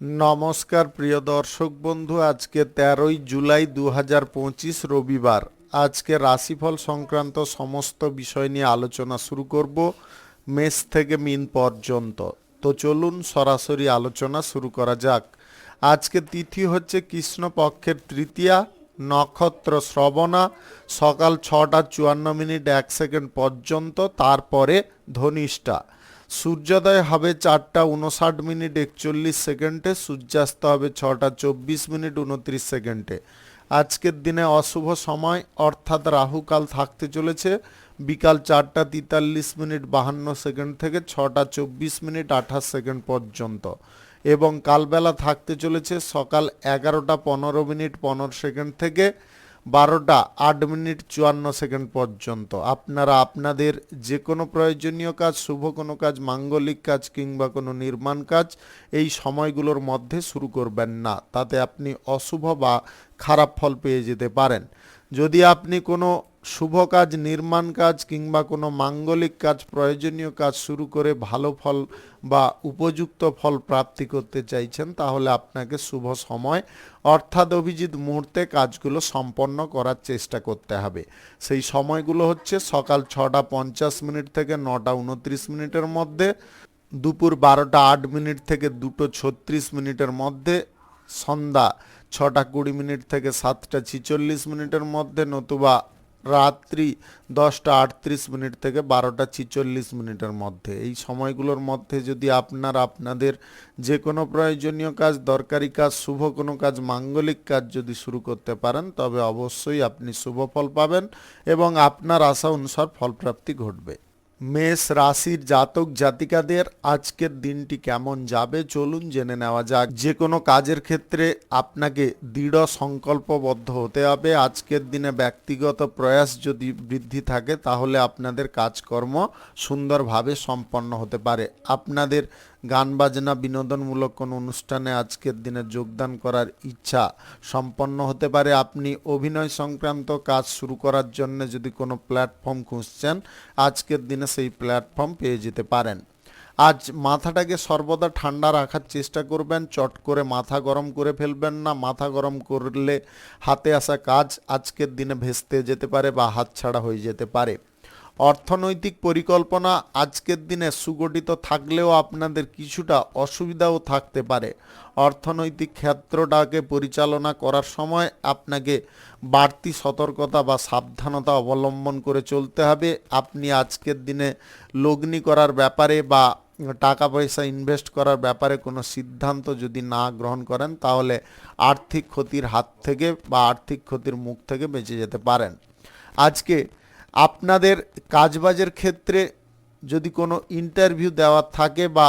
নমস্কার প্রিয় দর্শক বন্ধু, আজকে 13ই জুলাই 2025 রবিবার। আজকে রাশিফল সংক্রান্ত সমস্ত বিষয় নিয়ে আলোচনা শুরু করব মেষ থেকে মিন পর্যন্ত। তো চলুন সরাসরি আলোচনা শুরু করা যাক। আজকে তিথি হচ্ছে কৃষ্ণপক্ষের তৃতীয়া, নক্ষত্র শ্রবণা, সকাল 6:54 পর্যন্ত, তারপরে ধনিষ্ঠা। সূর্যোদয় হবে 4:59 সূর্যাস্ত হবে 6:24 আজকের দিনে অশুভ সময় অর্থাৎ রাহুকাল থাকতে চলেছে বিকাল 4:43 থেকে 6:24 পর্যন্ত, এবং কালবেলা থাকতে চলেছে সকাল 11:15 থেকে 12:08 পর্যন্ত। আপনারা আপনাদের যে কোনো প্রয়োজনীয় কাজ, শুভ কোনো কাজ, মাঙ্গলিক কাজ কিংবা কোনো নির্মাণ কাজ এই সময়গুলোর মধ্যে শুরু করবেন না, তাতে আপনি অশুভ বা খারাপ ফল পেয়ে যেতে পারেন। যদি আপনি কোনো শুভ কাজ, নির্মাণ কাজ কিংবা কোনো মাঙ্গলিক কাজ, প্রয়োজনীয় কাজ শুরু করে ভালো ফল বা উপযুক্ত ফল প্রাপ্তি করতে চাইছেন, তাহলে আপনাকে শুভ সময় অর্থাৎ অভিজিৎ মুহূর্তে কাজগুলো সম্পন্ন করার চেষ্টা করতে হবে। সেই সময়গুলো হচ্ছে সকাল 6:50 থেকে 9:29 মধ্যে, দুপুর 12:08 থেকে 2:36 মধ্যে, সন্ধ্যা 6:20 থেকে 7:46 মধ্যে, নতুবা রাত্রি 10:38 থেকে 12:46 মধ্যে। এই সময়গুলোর মধ্যে যদি আপনারা আপনাদের যে কোনো প্রয়োজনীয় কাজ, দরকারি কাজ, শুভ কোনো কাজ, মাঙ্গলিক কাজ যদি শুরু করতে পারেন, তবে অবশ্যই আপনি শুভ ফল পাবেন এবং আপনার আশা অনুসার ফলপ্রাপ্তি ঘটবে। মেষ রাশির জাতক জাতিকাদের আজকের দিনটি কেমন যাবে চলুন জেনে নেওয়া যাক। যে কোনো কাজের ক্ষেত্রে আপনাকে দৃঢ় সংকল্পবদ্ধ হতে হবে। আজকের দিনে ব্যক্তিগত প্রয়াস যদি বৃদ্ধি থাকে, তাহলে আপনাদের কাজকর্ম সুন্দরভাবে সম্পন্ন হতে পারে। আপনাদের গান বাজনা, বিনোদনমূলক কোনো অনুষ্ঠানে আজকের দিনে যোগদান করার ইচ্ছা সম্পন্ন হতে পারে। আপনি অভিনয় সংক্রান্ত কাজ শুরু করার জন্য যদি কোনো প্ল্যাটফর্ম খুঁজছেন, আজকের দিনে সেই প্ল্যাটফর্ম পেয়ে যেতে পারেন। আজ মাথাটাকে সর্বদা ঠান্ডা রাখার চেষ্টা করবেন, চট করে মাথা গরম করে ফেলবেন না। মাথা গরম করলে হাতে আসা কাজ আজকের দিনে ভেস্তে যেতে পারে বা হাতছাড়া হয়ে যেতে পারে। অর্থনৈতিক পরিকল্পনা আজকের দিনে সুগঠিত থাকলেও আপনাদের কিছুটা অসুবিধাও থাকতে পারে। অর্থনৈতিক ক্ষেত্রটাকে পরিচালনা করার সময় আপনাকে বাড়তি সতর্কতা বা সাবধানতা অবলম্বন করে চলতে হবে। আপনি আজকের দিনে লগ্নি করার ব্যাপারে বা টাকা পয়সা ইনভেস্ট করার ব্যাপারে কোনো সিদ্ধান্ত যদি না গ্রহণ করেন, তাহলে আর্থিক ক্ষতির হাত থেকে বা আর্থিক ক্ষতির মুখ থেকে বেঁচে যেতে পারেন। আজকে আপনাদের কাজবাজের ক্ষেত্রে যদি কোনো ইন্টারভিউ দেওয়ার থাকে বা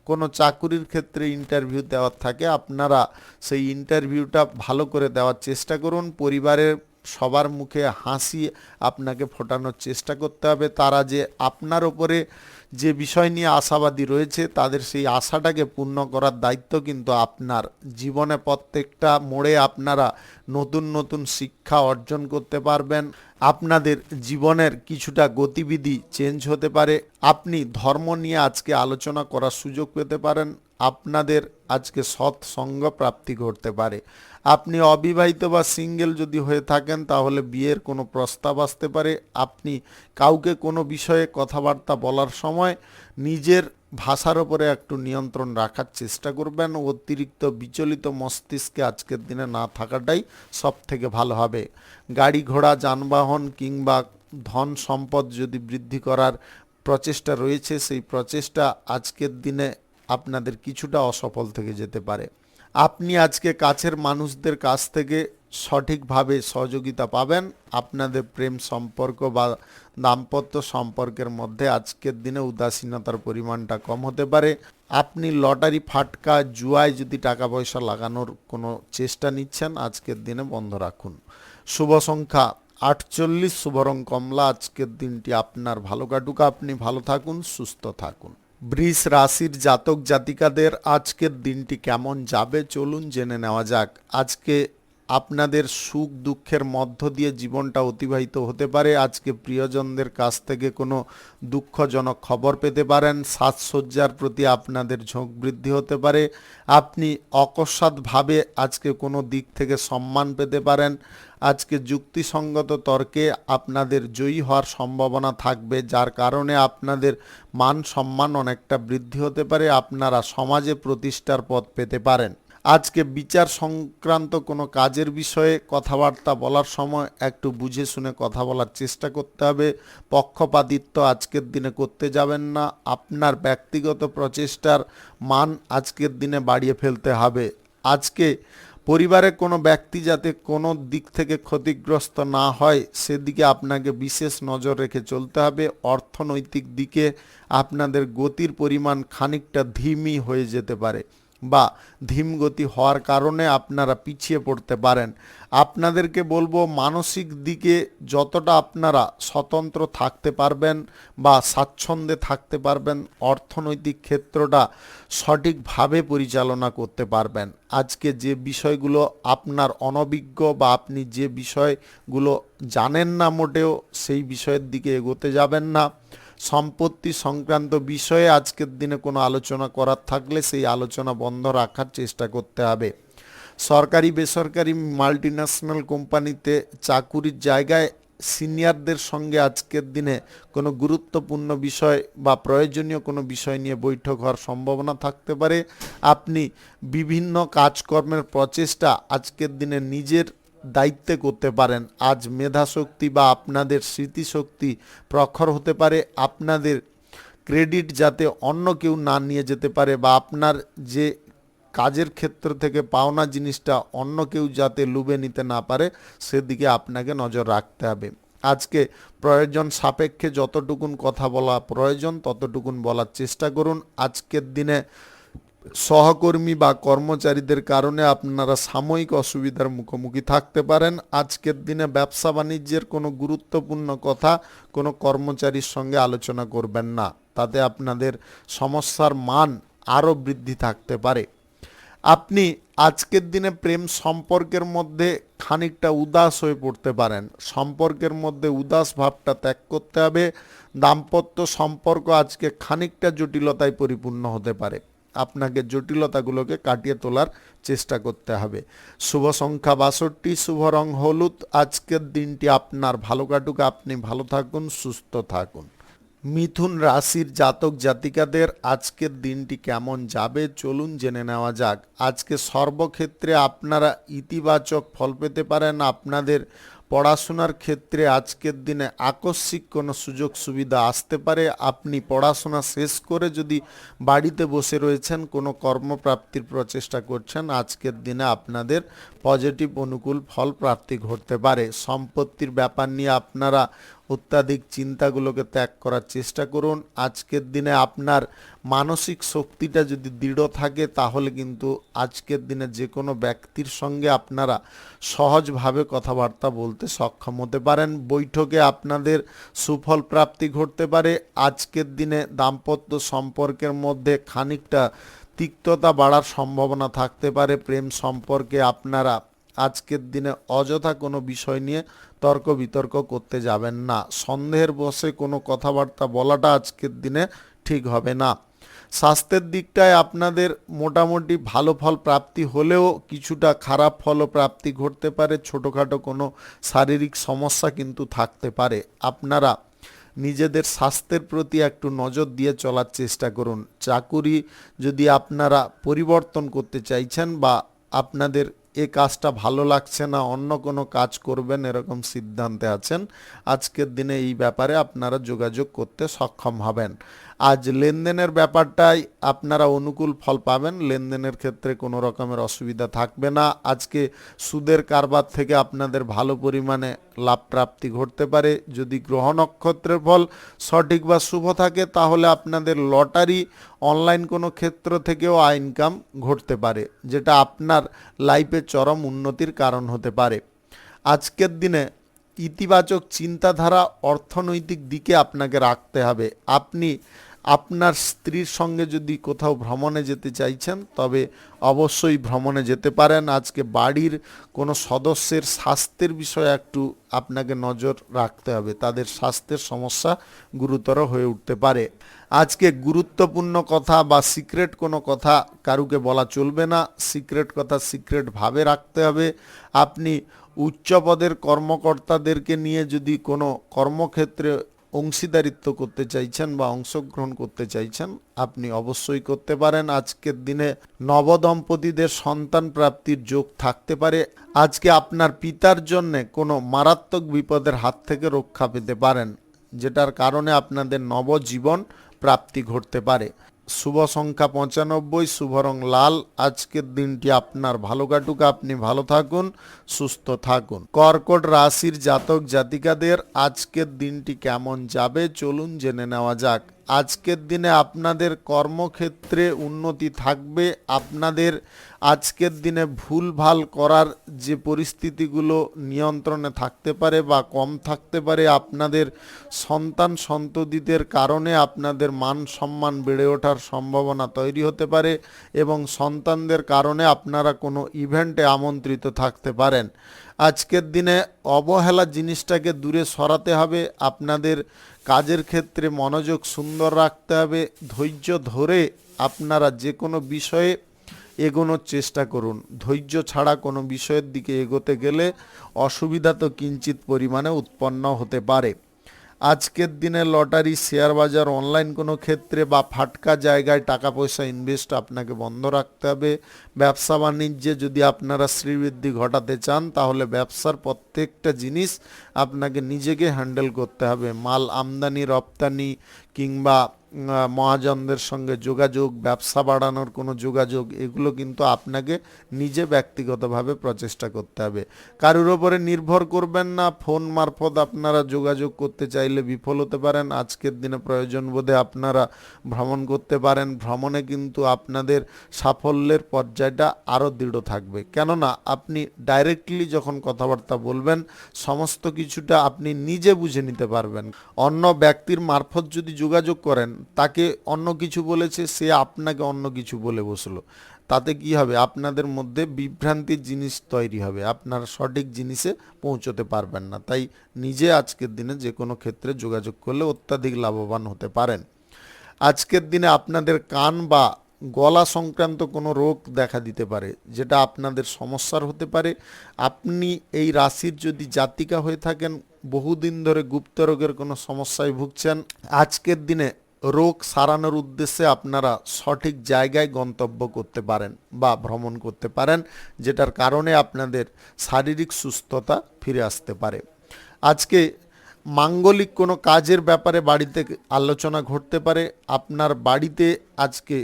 কোনো চাকুরির ক্ষেত্রে ইন্টারভিউ দেওয়ার থাকে, আপনারা সেই ইন্টারভিউটা ভালো করে দেওয়ার চেষ্টা করুন। পরিবারের সবার মুখে হাসি আপনাকে ফোটানোর চেষ্টা করতে হবে। তারা যে আপনার ওপরে যে বিষয় নিয়ে আশাবাদী রয়েছে, তাদের সেই আশাটাকে পূর্ণ করার দায়িত্ব কিন্তু আপনার। জীবনে প্রত্যেকটা মোড়ে আপনারা নতুন নতুন শিক্ষা অর্জন করতে পারবেন। আপনাদের জীবনের কিছুটা গতিবিধি চেঞ্জ হতে পারে। আপনি ধর্ম নিয়ে আজকে আলোচনা করার সুযোগ পেতে পারেন। আপনাদের আজকে সৎসঙ্গ প্রাপ্তি ঘটতে পারে। আপনি অবিবাহিত বা সিঙ্গেল যদি হয়ে থাকেন, তাহলে বিয়ের কোনো প্রস্তাব আসতে পারে। আপনি কাউকে কোনো বিষয়ে কথাবার্তা বলার সময় নিজের ভাষার ওপরে একটু নিয়ন্ত্রণ রাখার চেষ্টা করবেন। অতিরিক্ত বিচলিত মস্তিষ্কে আজকের দিনে না থাকাটাই সব থেকে ভালো হবে। গাড়ি ঘোড়া, যানবাহন কিংবা ধন সম্পদ যদি বৃদ্ধি করার প্রচেষ্টা রয়েছে, সেই প্রচেষ্টা আজকের দিনে আপনাদের কিছুটা অসফল থেকে যেতে পারে। আপনি আজকে কাছের মানুষদের কাছ থেকে সঠিকভাবে সহযোগিতা পাবেন। আপনাদের প্রেম সম্পর্ক বা দাম্পত্য সম্পর্কের মধ্যে আজকের দিনে উদাসীনতার পরিমাণটা কম হতে পারে। আপনি লটারি, ফাটকা, জুয়ায় যদি টাকা পয়সা লাগানোর কোনো চেষ্টা নিচ্ছেন, আজকের দিনে বন্ধ রাখুন। শুভ সংখ্যা 48, শুভ রং কমলা। আজকের দিনটি আপনার ভালো কাটুক, আপনি ভালো থাকুন, সুস্থ থাকুন। বৃষ রাশির জাতক জাতিকাদের আজকের দিনটি কেমন যাবে চলুন জেনে নেওয়া যাক। আজকে আপনাদের সুখ দুঃখের মধ্য দিয়ে জীবনটা অতিবাহিত হতে পারে। আজকে প্রিয়জনদের কাছ থেকে কোনো দুঃখজনক খবর পেতে পারেন। সাজসজ্জার প্রতি আপনাদের ঝোঁক বৃদ্ধি হতে পারে। আপনি অকস্মাৎভাবে আজকে কোনো দিক থেকে সম্মান পেতে পারেন। আজকে যুক্তিসঙ্গত তর্কে আপনাদের জয়ী হওয়ার সম্ভাবনা থাকবে, যার কারণে আপনাদের মান সম্মান অনেকটা বৃদ্ধি হতে পারে। আপনারা সমাজে প্রতিষ্ঠার পথ পেতে পারেন। আজকে বিচার সংক্রান্ত কোনো কাজের বিষয়ে কথাবার্তা বলার সময় একটু বুঝে শুনে কথা বলার চেষ্টা করতে হবে। পক্ষপাতিত্ব আজকের দিনে করতে যাবেন না। আপনার ব্যক্তিগত প্রচেষ্টার মান আজকের দিনে বাড়িয়ে ফেলতে হবে। আজকে পরিবারের কোনো ব্যক্তি যাতে কোনো দিক থেকে ক্ষতিগ্রস্ত না হয় সেদিকে আপনাকে বিশেষ নজর রেখে চলতে হবে। অর্থনৈতিক দিকে আপনাদের গতির পরিমাণ খানিকটা ধীমই হয়ে যেতে পারে বা ধীমগতি হওয়ার কারণে আপনারা পিছিয়ে পড়তে পারেন। আপনাদেরকে বলবো, মানসিক দিকে যতটা আপনারা স্বতন্ত্র থাকতে পারবেন বা স্বাচ্ছন্দ্যে থাকতে পারবেন, অর্থনৈতিক ক্ষেত্রটা সঠিকভাবে পরিচালনা করতে পারবেন। আজকে যে বিষয়গুলো আপনার অনভিজ্ঞ বা আপনি যে বিষয়গুলো জানেন না মোটেও, সেই বিষয়ের দিকে এগোতে যাবেন না। সম্পত্তি সংক্রান্ত বিষয়ে আজকের দিনে কোনো আলোচনা করার থাকলে সেই আলোচনা বন্ধ রাখার চেষ্টা করতে হবে। সরকারি বেসরকারি মাল্টিন্যাশনাল কোম্পানিতে চাকুরির জায়গায় সিনিয়রদের সঙ্গে আজকের দিনে কোনো গুরুত্বপূর্ণ বিষয় বা প্রয়োজনীয় কোনো বিষয় নিয়ে বৈঠক হওয়ার সম্ভাবনা থাকতে পারে। আপনি বিভিন্ন কাজকর্মের প্রচেষ্টা আজকের দিনে নিজের দায়িত্বে করতে পারেন। আজ মেধাশক্তি বা আপনাদের স্মৃতিশক্তি প্রখর হতে পারে। আপনাদের ক্রেডিট যাতে অন্য কেউ না নিয়ে যেতে পারে বা আপনার যে কাজের ক্ষেত্র থেকে পাওনা জিনিসটা অন্য কেউ যাতে লুবে নিতে না পারে সেদিকে আপনাকে নজর রাখতে হবে। আজকে প্রয়োজন সাপেক্ষে যতটুকুন কথা বলা প্রয়োজন ততটুকুন বলার চেষ্টা করুন। আজকের দিনে সহকর্মী বা কর্মচারীদের কারণে আপনারা সাময়িক অসুবিধার মুখোমুখি থাকতে পারেন। আজকের দিনে ব্যবসা বাণিজ্যের কোনো গুরুত্বপূর্ণ কথা কোনো কর্মচারীর সঙ্গে আলোচনা করবেন না, তাতে আপনাদের সমস্যার মান আরও বৃদ্ধি থাকতে পারে। আপনি আজকের দিনে প্রেম সম্পর্কের মধ্যে খানিকটা উদাস হয়ে পড়তে পারেন। সম্পর্কের মধ্যে উদাস ভাবটা ত্যাগ করতে হবে। দাম্পত্য সম্পর্ক আজকে খানিকটা জটিলতায় পরিপূর্ণ হতে পারে। আপনাকে জটিলতাগুলোকে কাটিয়ে তোলার চেষ্টা করতে হবে। শুভ সংখ্যা 62, শুভ রং হলুদ। আজকের দিনটি আপনার ভালো কাটুক, আপনি ভালো থাকুন, সুস্থ থাকুন। মিথুন রাশির জাতক জাতিকাদের আজকের দিনটি কেমন যাবে চলুন জেনে নেওয়া যাক। আজকে সর্বক্ষেত্রে আপনারা ইতিবাচক ফল পেতে পারেন। আপনাদের পড়াশোনার ক্ষেত্রে আজকের দিনে আকস্মিক কোনো সুযোগ সুবিধা আসতে পারে। আপনি পড়াশোনা শেষ করে যদি বাড়িতে বসে রয়েছেন, কোনো কর্মপ্রাপ্তির প্রচেষ্টা করছেন, আজকের দিনে আপনাদের পজিটিভ অনুকূল ফল প্রাপ্তি ঘটতে পারে। সম্পত্তির ব্যাপার নিয়ে আপনারা অত্যাধিক চিন্তাগুলোকে ত্যাগ করার চেষ্টা করুন। আজকের দিনে আপনার মানসিক শক্তিটা যদি দৃঢ় থাকে তাহলে কিন্তু আজকের দিনে যে কোনো ব্যক্তির সঙ্গে আপনারা সহজভাবে কথাবার্তা বলতে সক্ষম হতে পারেন। বৈঠকে আপনাদের সুফল প্রাপ্তি ঘটতে পারে। আজকের দিনে দাম্পত্য সম্পর্কের মধ্যে খানিকটা তিক্ততা বাড়ার সম্ভাবনা থাকতে পারে। প্রেম সম্পর্কে আপনারা আজকের দিনে অযথা কোনো বিষয় নিয়ে তর্ক বিতর্ক করতে যাবেন না। সন্দেহের বশে কোনো কথাবার্তা বলাটা আজকের দিনে ঠিক হবে না। স্বাস্থ্যের দিকটায় আপনাদের মোটামুটি ভালো ফল প্রাপ্তি হলেও কিছুটা খারাপ ফলও প্রাপ্তি ঘটতে পারে। ছোটোখাটো কোনো শারীরিক সমস্যা কিন্তু থাকতে পারে। আপনারা নিজেদের স্বাস্থ্যের প্রতি একটু নজর দিয়ে চলার চেষ্টা করুন। চাকুরি যদি আপনারা পরিবর্তন করতে চাইছেন বা আপনাদের এ কাজটা ভালো লাগছে না, অন্য কোনো কাজ করবেন এরকম সিদ্ধান্তে আছেন, আজকের দিনে এই ব্যাপারে আপনারা যোগাযোগ করতে সক্ষম হবেন। আজ লেনদেনের ব্যাপারটাই আপনারা অনুকূল ফল পাবেন। লেনদেনের ক্ষেত্রে কোনো রকমের অসুবিধা থাকবে না। আজকে সুদের কারবার থেকে আপনাদের ভালো পরিমাণে লাভ প্রাপ্তি ঘটতে পারে। যদি গ্রহ নক্ষত্রের ফল সঠিক বা শুভ থাকে তাহলে আপনাদের লটারি অনলাইন কোনো ক্ষেত্র থেকেও আয় ইনকাম ঘটতে পারে, যেটা আপনার লাইফে চরম উন্নতির কারণ হতে পারে। আজকের দিনে ইতিবাচক চিন্তাধারা অর্থনৈতিক দিকে আপনাকে রাখতে হবে। আপনি আপনার স্ত্রীর সঙ্গে যদি কোথাও ভ্রমণে যেতে চাইছেন তবে অবশ্যই ভ্রমণে যেতে পারেন। আজকে বাড়ির কোনো সদস্যের স্বাস্থ্যের বিষয়ে একটু আপনাকে নজর রাখতে হবে, তাদের স্বাস্থ্যের সমস্যা গুরুতর হয়ে উঠতে পারে। আজকে গুরুত্বপূর্ণ কথা বা সিক্রেট কোনো কথা কারুকে বলা চলবে না, সিক্রেট কথা সিক্রেট ভাবে রাখতে হবে। আপনি উচ্চ পদের কর্মকর্তাদেরকে নিয়ে যদি কোনো কর্মক্ষেত্রে অংশীদারিত্ব করতে চাইছেন বা অংশগ্রহণ করতে চাইছেন, আপনি অবশ্যই করতে পারেন। আজকের দিনে নবদম্পতিদের সন্তান প্রাপ্তির যোগ থাকতে পারে। আজকে আপনার পিতার জন্য কোনো মারাত্মক বিপদের হাত থেকে রক্ষা পেতে পারেন, যেটার কারণে আপনাদের নবজীবন প্রাপ্তি ঘটতে পারে। শুভ সংখ্যা 95, শুভ রং লাল। আজকের দিনটি আপনার ভালো কাটুক, আপনি ভালো থাকুন, সুস্থ থাকুন। কর্কট রাশির জাতক জাতিকাদের আজকের দিনটি কেমন যাবে চলুন জেনে নেওয়া যাক। আজকের দিনে আপনাদের কর্মক্ষেত্রে উন্নতি থাকবে। আপনাদের আজকের দিনে ভুলভাল করার যে পরিস্থিতিগুলো নিয়ন্ত্রণে থাকতে পারে বা কম থাকতে পারে, আপনাদের সন্তান সন্ততিদের কারণে আপনাদের মান সম্মান বেড়ে ওঠার সম্ভাবনা তৈরি হতে পারে এবং সন্তানদের কারণে আপনারা কোনো ইভেন্টে আমন্ত্রিত থাকতে পারেন। আজকের দিনে অবহেলা জিনিসটাকে দূরে সরাতে হবে। আপনাদের কাজের ক্ষেত্রে মনোযোগ সুন্দর রাখতে হবে। ধৈর্য ধরে আপনারা যে কোনো বিষয়ে এগোনোর চেষ্টা করুন। ধৈর্য ছাড়া কোনো বিষয়ের দিকে এগোতে গেলে অসুবিধা তো কিঞ্চিত পরিমাণে উৎপন্ন হতে পারে। আজকের দিনে লটারি, শেয়ার বাজার, অনলাইন কোনো ক্ষেত্রে বা ফাটকা জায়গায় টাকা পয়সা ইনভেস্ট আপনাকে বন্ধ রাখতে হবে। ব্যবসা বাণিজ্যে যদি আপনারা শ্রীবৃদ্ধি ঘটাতে চান তাহলে ব্যবসার প্রত্যেকটা জিনিস আপনাকে নিজেকে হ্যান্ডেল করতে হবে। মাল আমদানি রপ্তানি কিংবা মহাজনদের সঙ্গে যোগাযোগ, ব্যবসা বাড়ানোর কোনো যোগাযোগ, এগুলো কিন্তু আপনাকে নিজে ব্যক্তিগতভাবে প্রচেষ্টা করতে হবে। কারোর ওপরে নির্ভর করবেন না। ফোন মারফত আপনারা যোগাযোগ করতে চাইলে বিফল হতে পারেন। আজকের দিনে প্রয়োজন বোধে আপনারা ভ্রমণ করতে পারেন। ভ্রমণে কিন্তু আপনাদের সাফল্যের পর্যায়টা আরও দৃঢ় থাকবে, কেননা আপনি ডাইরেক্টলি যখন কথাবার্তা বলবেন সমস্ত কিছুটা আপনি নিজে বুঝে নিতে পারবেন। অন্য ব্যক্তির মারফত যদি যোগাযোগ করেন, তাকে অন্য কিছু বলেছে, সে আপনাকে অন্য কিছু বলে বসলো, তাতে কি হবে? আপনাদের মধ্যে বিভ্রান্তির জিনিস তৈরি হবে, আপনারা সঠিক জিনিসে পৌঁছতে পারবেন না। তাই নিজে আজকের দিনে যে কোনো ক্ষেত্রে যোগাযোগ করলে অত্যাধিক লাভবান হতে পারেন। আজকের দিনে আপনাদের কান বা গলা সংক্রান্ত কোনো রোগ দেখা দিতে পারে, যেটা আপনাদের সমস্যার হতে পারে। আপনি এই রাশির যদি জাতিকা হয়ে থাকেন, বহুদিন ধরে গুপ্ত রোগের কোনো সমস্যায় ভুগছেন, আজকের দিনে রোগ সারানোর উদ্দেশ্যে আপনারা সঠিক জায়গায় গন্তব্য করতে পারেন বা ভ্রমণ করতে পারেন, যেটার কারণে আপনাদের শারীরিক সুস্থতা ফিরে আসতে পারে। আজকে মাঙ্গলিক কোনো কাজের ব্যাপারে বাড়িতে আলোচনা ঘটতে পারে। আপনার বাড়িতে আজকে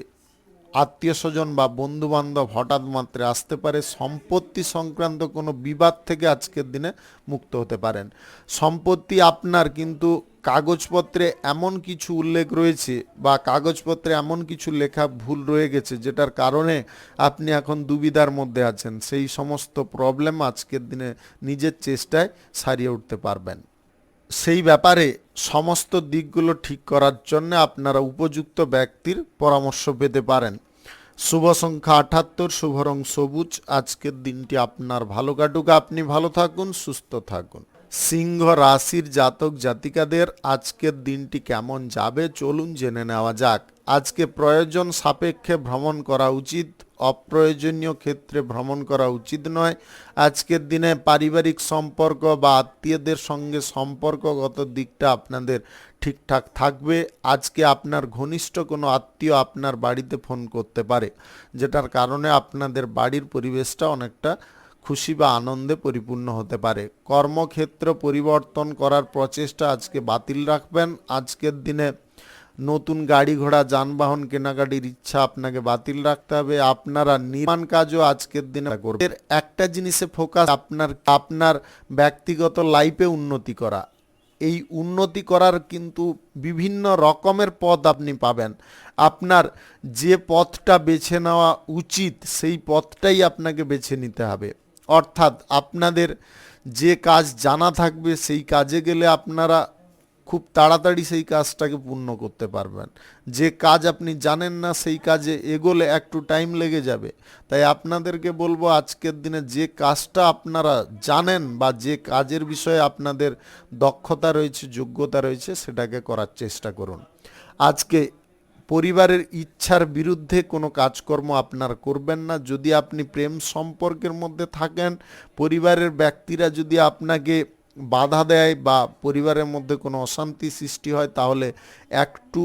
আত্মীয় স্বজন বা বন্ধু বান্ধব হঠাৎ মাত্রে আসতে পারে। সম্পত্তি সংক্রান্ত কোনো বিবাদ থেকে আজকের দিনে মুক্ত হতে পারেন। সম্পত্তি আপনার, কিন্তু কাগজপত্রে এমন কিছু উল্লেখ রয়েছে বা কাগজপত্রে এমন কিছু লেখা ভুল রয়ে গেছে, যেটার কারণে আপনি এখন দুবিধার মধ্যে আছেন। সেই সমস্ত প্রবলেম আজকের দিনে নিজের চেষ্টায় সারিয়ে উঠতে পারবেন। সেই ব্যাপারে সমস্ত দিকগুলো ঠিক করার জন্য আপনারা উপযুক্ত ব্যক্তির পরামর্শ পেতে পারেন। শুভ সংখ্যা 78, শুভ রং সবুজ। আজকের দিনটি আপনার ভালো কাটুক, আপনি ভালো থাকুন, সুস্থ থাকুন। সিংহ রাশির জাতক জাতিকাদের আজকের দিনটি কেমন যাবে চলুন জেনে নেওয়া যাক। আজকে প্রয়োজন সাপেক্ষে ভ্রমণ করা উচিত, অপ্রয়োজনীয় ক্ষেত্রে ভ্রমণ করা উচিত নয়। আজকের দিনে পারিবারিক সম্পর্ক বা আত্মীয়দের সঙ্গে সম্পর্কগত দিকটা আপনাদের ঠিকঠাক থাকবে। আজকে আপনার ঘনিষ্ঠ কোনো আত্মীয় আপনার বাড়িতে ফোন করতে পারে, যেটার কারণে আপনাদের বাড়ির পরিবেশটা অনেকটা খুশি বা আনন্দে পরিপূর্ণ হতে পারে। কর্মক্ষেত্র পরিবর্তন করার প্রচেষ্টা আজকে বাতিল রাখবেন। আজকের দিনে নতুন গাড়ি ঘোড়া যানবাহন কেনাকাটির ইচ্ছা আপনাকে বাতিল রাখতে হবে। আপনারা নির্মাণ কাজও আজকের দিনে করবেন। একটা জিনিসে ফোকাস, আপনার ব্যক্তিগত লাইফে উন্নতি করা। এই উন্নতি করার কিন্তু বিভিন্ন রকমের পথ আপনি পাবেন। আপনার যে পথটা বেছে নেওয়া উচিত সেই পথটাই আপনাকে বেছে নিতে হবে। অর্থাৎ আপনাদের যে কাজ জানা থাকবে সেই কাজে গেলে আপনারা খুব তাড়াতাড়ি সেই কাজটাকে পূর্ণ করতে পারবেন। যে কাজ আপনি জানেন না সেই কাজে এগোলে একটু টাইম লেগে যাবে। তাই আপনাদেরকে বলবো আজকের দিনে যে কাজটা আপনারা জানেন বা যে কাজের বিষয়ে আপনাদের দক্ষতা রয়েছে, যোগ্যতা রয়েছে, সেটাকে করার চেষ্টা করুন। আজকে পরিবারের ইচ্ছার বিরুদ্ধে কোনো কাজকর্ম আপনার করবেন না। যদি আপনি প্রেম সম্পর্কের মধ্যে থাকেন, পরিবারের ব্যক্তিরা যদি আপনাকে বাধা দেয় বা পরিবারের মধ্যে কোনো অশান্তি সৃষ্টি হয়, তাহলে একটু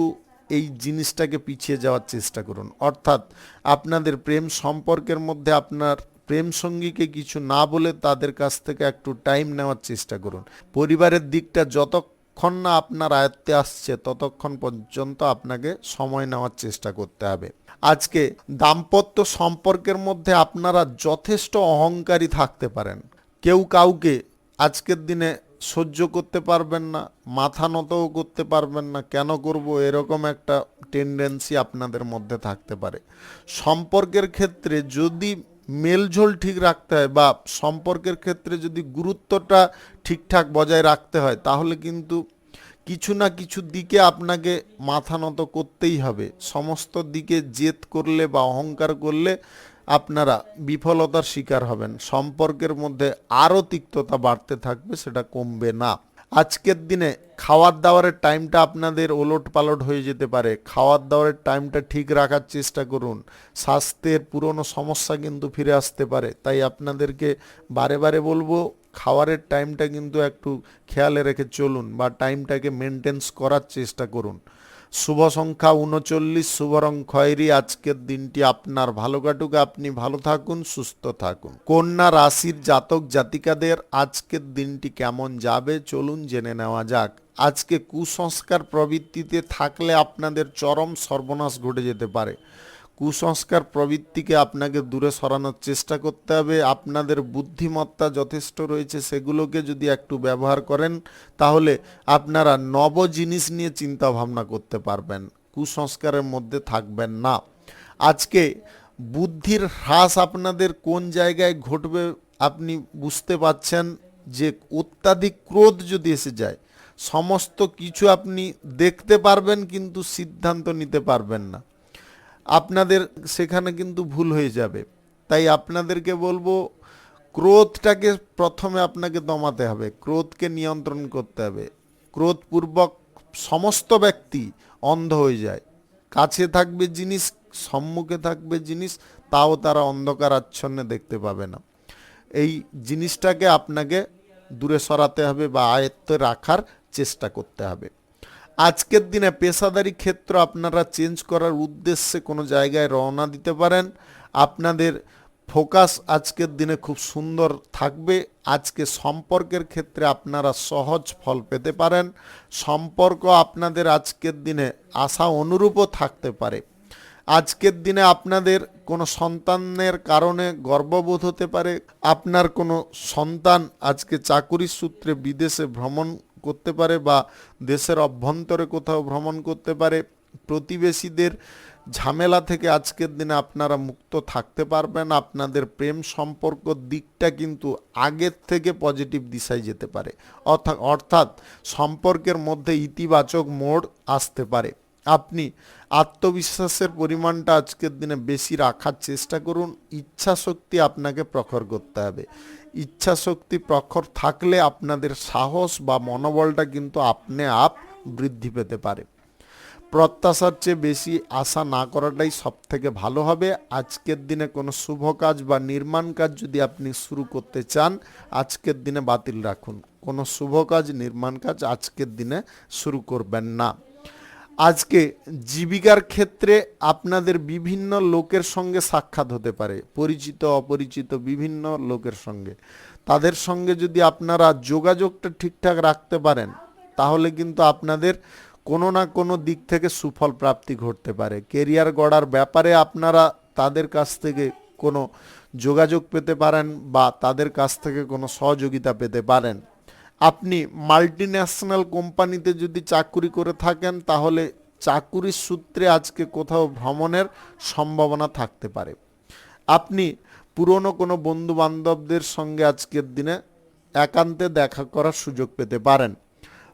এই জিনিসটাকে পিছিয়ে যাওয়ার চেষ্টা করুন। অর্থাৎ আপনাদের প্রেম সম্পর্কের মধ্যে আপনার প্রেম সঙ্গীকে কিছু না বলে তাদের কাছ থেকে একটু টাইম নেওয়ার চেষ্টা করুন। পরিবারের দিকটা যতক্ষণ না আপনার আয়ত্তে আসছে ততক্ষণ পর্যন্ত আপনাকে সময় নেওয়ার চেষ্টা করতে হবে। আজকে দাম্পত্য সম্পর্কের মধ্যে আপনারা যথেষ্ট অহংকারী থাকতে পারেন। কেউ কাউকে আজকের দিনে সহ্য করতে পারবেন না, মাথা নতও করতে পারবেন না, কেন করব এরকম একটা টেন্ডেন্সি আপনাদের মধ্যে থাকতে পারে। সম্পর্কের ক্ষেত্রে যদি মেলঝোল ঠিক রাখতে হয় বা সম্পর্কের ক্ষেত্রে যদি গুরুত্বটা ঠিকঠাক বজায় রাখতে হয়, তাহলে কিন্তু কিছু না কিছু দিকে আপনাকে মাথা নত করতেই হবে। সমস্ত দিকে জেদ করলে বা অহংকার করলে আপনারা বিফলতার শিকার হবেন। সম্পর্কের মধ্যে আরও তিক্ততা বাড়তে থাকবে, সেটা কমবে না। আজকের দিনে খাওয়ার দাওয়ারের টাইমটা আপনাদের ওলট পালট হয়ে যেতে পারে। খাওয়ার দাওয়ারের টাইমটা ঠিক রাখার চেষ্টা করুন। স্বাস্থ্যের পুরনো সমস্যা কিন্তু ফিরে আসতে পারে। তাই আপনাদেরকে বারে বারে বলবো, খাওয়ারের টাইমটা কিন্তু একটু খেয়ালে রেখে চলুন বা টাইমটাকে মেনটেন্স করার চেষ্টা করুন। শুভ সংখ্যা ৩৯, শুভ রং খয়েরি। আজকের দিনটি আপনার ভালো কাটুক, আপনি ভালো থাকুন, সুস্থ থাকুন। কন্যা রাশির জাতক জাতিকাদের আজকের দিনটি কেমন যাবে চলুন জেনে নেওয়া যাক। আজকে কুসংস্কার প্রবৃত্তিতে থাকলে আপনাদের চরম সর্বনাশ ঘটে যেতে পারে। কুসংস্কার প্রবৃত্তিকে আপনাকে দূরে সরানোর চেষ্টা করতে হবে। আপনাদের বুদ্ধিমত্তা যথেষ্ট রয়েছে, সেগুলোকে যদি একটু ব্যবহার করেন তাহলে আপনারা নব জিনিস নিয়ে চিন্তা ভাবনা করতে পারবেন। কুসংস্কারের মধ্যে থাকবেন না। আজকে বুদ্ধির হ্রাস আপনাদের কোন জায়গায় ঘটবে আপনি বুঝতে পাচ্ছেন যে অত্যাধিক ক্রোধ যদি এসে যায়, সমস্ত কিছু আপনি দেখতে পারবেন কিন্তু সিদ্ধান্ত নিতে পারবেন না। আপনাদের সেখানে কিন্তু ভুল হয়ে যাবে। তাই আপনাদেরকে বলবো, ক্রোধটাকে প্রথমে আপনাকে দমাতে হবে, ক্রোধকে নিয়ন্ত্রণ করতে হবে। ক্রোধপূর্বক সমস্ত ব্যক্তি অন্ধ হয়ে যায়। কাছে থাকবে জিনিস, সম্মুখে থাকবে জিনিস, তাও তারা অন্ধকার আচ্ছন্নে দেখতে পাবে না। এই জিনিসটাকে আপনাকে দূরে সরাতে হবে বা আয়ত্তে রাখার চেষ্টা করতে হবে। আজকের দিনে পেশাদারি ক্ষেত্র আপনারা চেঞ্জ করার উদ্দেশ্যে কোনো জায়গায় রওনা দিতে পারেন। আপনাদের ফোকাস আজকের দিনে খুব সুন্দর থাকবে। আজকে সম্পর্কের ক্ষেত্রে আপনারা সহজ ফল পেতে পারেন। সম্পর্ক আপনাদের আজকের দিনে আশা অনুরূপও থাকতে পারে। আজকের দিনে আপনাদের কোনো সন্তানের কারণে গর্ববোধ হতে পারে। আপনার কোনো সন্তান আজকে চাকুরির সূত্রে বিদেশে ভ্রমণ করতে পারে বা দেশের অভ্যন্তরে কোথাও ভ্রমণ করতে পারে। প্রতিবেশীদের ঝামেলা থেকে আজকের দিনে আপনারা মুক্ত থাকতে পারবেন। আপনাদের প্রেম সম্পর্ক দিকটা কিন্তু আগের থেকে পজিটিভ দিশায় যেতে পারে। অর্থাৎ সম্পর্কের মধ্যে ইতিবাচক মোড় আসতে পারে। আপনি আত্মবিশ্বাসের পরিমাণটা আজকের দিনে বেশি রাখার চেষ্টা করুন। ইচ্ছা শক্তি আপনাকে প্রখর করতে হবে। ইচ্ছা শক্তি প্রখর থাকলে আপনাদের সাহস বা মনোবলটা কিন্তু আপনি আপ বৃদ্ধি পেতে পারে। প্রত্যাশার চেয়ে বেশি আশা না করাটাই সব থেকে ভালো হবে। আজকের দিনে কোনো শুভ কাজ বা নির্মাণ কাজ যদি আপনি শুরু করতে চান, আজকের দিনে বাতিল রাখুন। কোনো শুভ কাজ, নির্মাণ কাজ আজকের দিনে শুরু করবেন না। আজকে জীবিকার ক্ষেত্রে আপনাদের বিভিন্ন লোকের সঙ্গে সাক্ষাৎ হতে পারে, পরিচিত অপরিচিত বিভিন্ন লোকের সঙ্গে। তাদের সঙ্গে যদি আপনারা যোগাযোগটা ঠিকঠাক রাখতে পারেন, তাহলে কিন্তু আপনাদের কোনো না কোনো দিক থেকে সুফল প্রাপ্তি ঘটতে পারে। কেরিয়ার গড়ার ব্যাপারে আপনারা তাদের কাছ থেকে কোনো যোগাযোগ পেতে পারেন বা তাদের কাছ থেকে কোনো সহযোগিতা পেতে পারেন। আপনি মাল্টিন্যাশনাল কোম্পানিতে যদি চাকুরি করে থাকেন, তাহলে চাকুরির সূত্রে আজকে কোথাও ভ্রমণের সম্ভাবনা থাকতে পারে। আপনি পুরনো কোনো বন্ধু বান্ধবদের সঙ্গে আজকের দিনে একান্তে দেখা করার সুযোগ পেতে পারেন।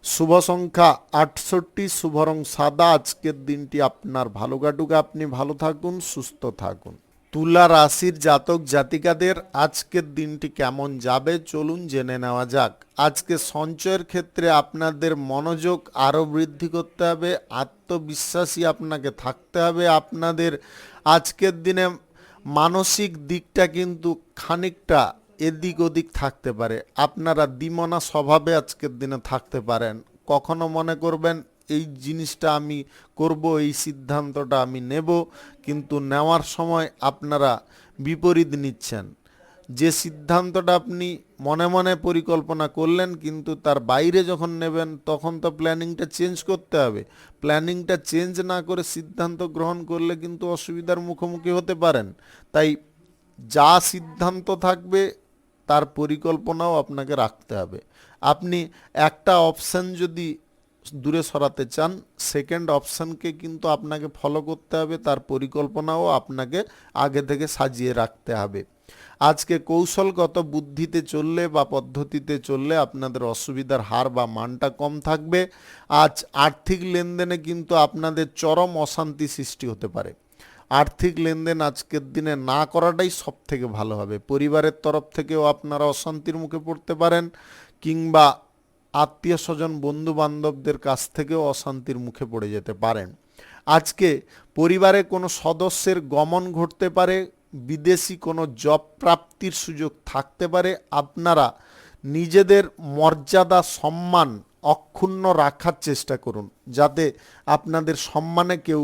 শুভ সংখ্যা 68, শুভ রং সাদা। আজকের দিনটি আপনার ভালো কাটুক, আপনি ভালো থাকুন, সুস্থ থাকুন। তুলা রাশির জাতক জাতিকাদের আজকের দিনটি কেমন যাবে চলুন জেনে নেওয়া যাক। আজকে সঞ্চয়ের ক্ষেত্রে আপনাদের মনোযোগ আরও বৃদ্ধি করতে হবে, আত্মবিশ্বাসী আপনাকে থাকতে হবে। আপনাদের আজকের দিনে মানসিক দিকটা কিন্তু খানিকটা এদিক ওদিক থাকতে পারে। আপনারা দ্বিমনা স্বভাবে আজকের দিনে থাকতে পারেন। কখনো মনে করবেন এই জিনিসটা আমি করব, এই সিদ্ধান্তটা আমি নেব, কিন্তু নেওয়ার সময় আপনারা বিপরীত নিচ্ছেন। যে সিদ্ধান্তটা আপনি মনে মনে পরিকল্পনা করলেন কিন্তু তার বাইরে যখন নেবেন তখন তো প্ল্যানিংটা চেঞ্জ করতে হবে। প্ল্যানিংটা চেঞ্জ না করে সিদ্ধান্ত গ্রহণ করলে কিন্তু অসুবিধার মুখোমুখি হতে পারেন। তাই যা সিদ্ধান্ত থাকবে তার পরিকল্পনাও আপনাকে রাখতে হবে। আপনি একটা অপশান যদি দূরে সরাতে চান, সেকেন্ড অপশানকে কিন্তু আপনাকে ফলো করতে হবে, তার পরিকল্পনাও আপনাকে আগে থেকে সাজিয়ে রাখতে হবে। আজকে কৌশলগত বুদ্ধিতে চললে বা পদ্ধতিতে চললে আপনাদের অসুবিধার হার বা মানটা কম থাকবে। আজ আর্থিক লেনদেনে কিন্তু আপনাদের চরম অশান্তি সৃষ্টি হতে পারে। আর্থিক লেনদেন আজকের দিনে না করাটাই সব থেকে ভালো হবে। পরিবারের তরফ থেকেও আপনারা অশান্তির মুখে পড়তে পারেন, কিংবা আত্মীয় স্বজন বন্ধু বান্ধবদের কাছ থেকেও অশান্তির মুখে পড়ে যেতে পারেন। আজকে পরিবারে কোনো সদস্যের গমন ঘটতে পারে, বিদেশি কোনো জব প্রাপ্তির সুযোগ থাকতে পারে। আপনারা নিজেদের মর্যাদা সম্মান অক্ষুণ্ণ রাখার চেষ্টা করুন, যাতে আপনাদের সম্মানে কেউ